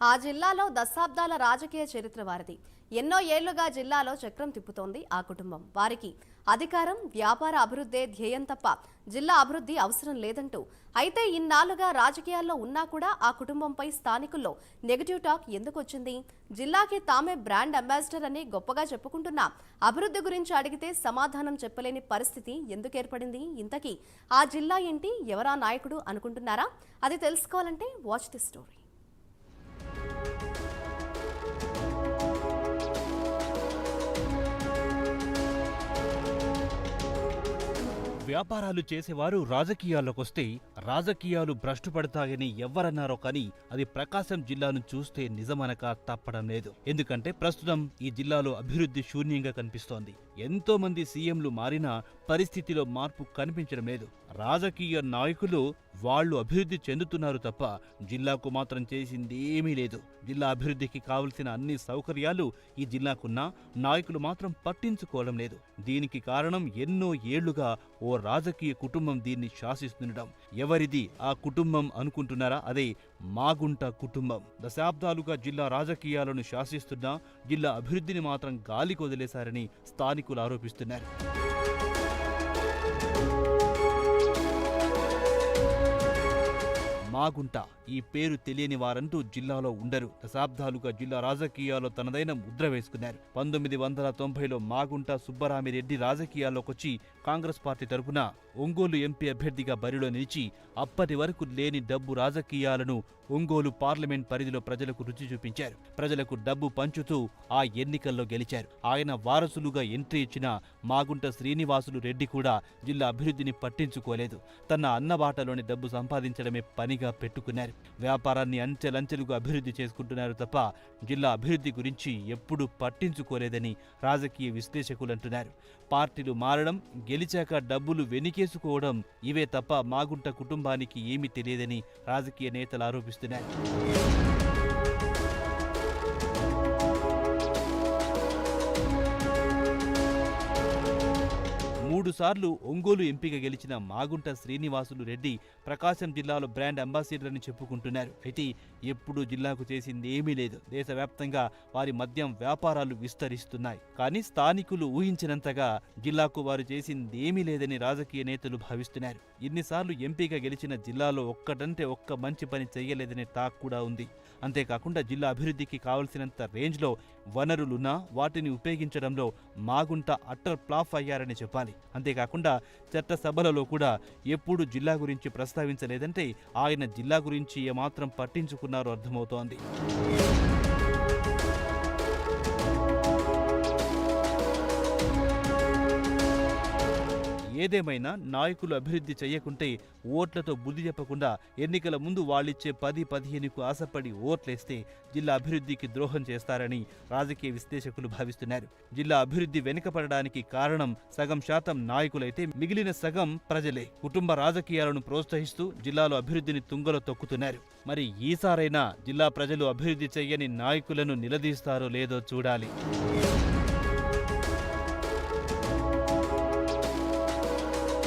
ఆ జిల్లాలో దశాబ్దాల రాజకీయ చరిత్ర వారిది. ఎన్నో ఏళ్లుగా జిల్లాలో చక్రం తిప్పుతోంది ఆ కుటుంబం. వారికి అధికారం, వ్యాపార అభివృద్ధే ధ్యేయం తప్ప జిల్లా అభివృద్ధి అవసరం లేదంటూ. అయితే ఇన్నాళ్లుగా రాజకీయాల్లో ఉన్నా కూడా ఆ కుటుంబంపై స్థానికుల్లో నెగటివ్ టాక్ ఎందుకు వచ్చింది? జిల్లాకి తామే బ్రాండ్ అంబాసిడర్ అని గొప్పగా చెప్పుకుంటున్నా అభివృద్ధి గురించి అడిగితే సమాధానం చెప్పలేని పరిస్థితి ఎందుకు ఏర్పడింది? ఇంతకీ ఆ జిల్లా ఏంటి, ఎవరా నాయకుడు అనుకుంటున్నారా? అది తెలుసుకోవాలంటే వాచ్ ది స్టోరీ. వ్యాపారాలు చేసేవారు రాజకీయాల్లోకొస్తే రాజకీయాలు భ్రష్టు పడతాయని ఎవ్వరన్నారో కానీ అది ప్రకాశం జిల్లాను చూస్తే నిజమనక తప్పడం లేదు. ఎందుకంటే ప్రస్తుతం ఈ జిల్లాలో అభివృద్ధి శూన్యంగా కనిపిస్తోంది. ఎంతో మంది సీఎంలు మారినా పరిస్థితిలో మార్పు కనిపించడం లేదు. రాజకీయ నాయకులు వాళ్లు అభివృద్ధి చెందుతున్నారు తప్ప జిల్లాకు మాత్రం చేసిందేమీ లేదు. జిల్లా అభివృద్ధికి కావలసిన అన్ని సౌకర్యాలు ఈ జిల్లాకున్నా నాయకులు మాత్రం పట్టించుకోవడం లేదు. దీనికి కారణం ఎన్నో ఏళ్లుగా ఓ రాజకీయ కుటుంబం దీన్ని శాసిస్తుండడం. ఎవరిది ఆ కుటుంబం అనుకుంటున్నారా? అదే మాగుంట కుటుంబం. దశాబ్దాలుగా జిల్లా రాజకీయాలను శాసిస్తున్నా జిల్లా అభివృద్ధిని మాత్రం గాలికి వదిలేశారని స్థానికులు ఆరోపిస్తున్నారు. మాగుంట ఈ పేరు తెలియని వారంటూ జిల్లాలో ఉండరు. దశాబ్దాలుగా జిల్లా రాజకీయాల్లో తనదైన ముద్ర వేసుకున్నారు. 1990లో మాగుంట సుబ్బరామిరెడ్డి రాజకీయాల్లోకొచ్చి కాంగ్రెస్ పార్టీ తరపున ఒంగోలు ఎంపీ అభ్యర్థిగా బరిలో నిలిచి అప్పటి వరకు లేని డబ్బు రాజకీయాలను ఒంగోలు పార్లమెంట్ పరిధిలో ప్రజలకు రుచి చూపించారు. ప్రజలకు డబ్బు పంచుతూ ఆ ఎన్నికల్లో గెలిచారు. ఆయన వారసులుగా ఎంట్రీ ఇచ్చిన మాగుంట శ్రీనివాసులు రెడ్డి కూడా జిల్లా అభివృద్ధిని పట్టించుకోలేదు. తన అన్నబాటలోని డబ్బు సంపాదించడమే పనిగా పెట్టుకున్నారు. వ్యాపారాన్ని అంచెలంచెలుగా అభివృద్ధి చేసుకుంటున్నారు తప్ప జిల్లా అభివృద్ధి గురించి ఎప్పుడూ పట్టించుకోలేదని రాజకీయ విశ్లేషకులు అంటున్నారు. పార్టీలు మారడం, గెలిచాక డబ్బులు వెనికేసుకోవడం ఇవే తప్ప మాగుంట కుటుంబానికి ఏమీ తెలియదని రాజకీయ నేతలు ఆరోపిస్తున్నారు. మూడుసార్లు ఒంగోలు ఎంపీగా గెలిచిన మాగుంట శ్రీనివాసులు రెడ్డి ప్రకాశం జిల్లాలో బ్రాండ్ అంబాసిడర్ అని చెప్పుకుంటున్నారు. అయితే ఎప్పుడూ జిల్లాకు చేసింది ఏమీ లేదు. దేశవ్యాప్తంగా వారి మద్యం వ్యాపారాలు విస్తరిస్తున్నాయి. కానీ స్థానికులు ఊహించినంతగా జిల్లాకు వారు చేసింది ఏమీ లేదని రాజకీయ నేతలు భావిస్తున్నారు. ఇన్నిసార్లు ఎంపీగా గెలిచిన జిల్లాలో ఒక్కటంటే ఒక్క మంచి పని చెయ్యలేదనే టాక్ కూడా ఉంది. అంతేకాకుండా జిల్లా అభివృద్ధికి కావలసినంత రేంజ్లో వనరులున్నా వాటిని ఉపయోగించడంలో మాగుంట అట్టర్ ఫ్లాప్ అయ్యారని చెప్పాలి. అంతేకాకుండా చట్టసభలలో కూడా ఎప్పుడు జిల్లా గురించి ప్రస్తావించలేదంటే ఆయన జిల్లా గురించి ఏమాత్రం పట్టించుకున్నారో అర్థమవుతోంది. ఏదేమైనా నాయకులు అభివృద్ధి చెయ్యకుంటే ఓట్లతో బుద్ధి చెప్పకుండా ఎన్నికల ముందు వాళ్ళిచ్చే 10-15కు ఆశపడి ఓట్లేస్తే జిల్లా అభివృద్ధికి ద్రోహం చేస్తారని రాజకీయ విశ్లేషకులు భావిస్తున్నారు. జిల్లా అభివృద్ధి వెనుకపడడానికి కారణం సగం శాతం నాయకులైతే మిగిలిన సగం ప్రజలే. కుటుంబ రాజకీయాలను ప్రోత్సహిస్తూ జిల్లాలో అభివృద్ధిని తుంగలో తొక్కుతున్నారు. మరి ఈసారైనా జిల్లా ప్రజలు అభివృద్ధి చెయ్యని నాయకులను నిలదీస్తారో లేదో చూడాలి.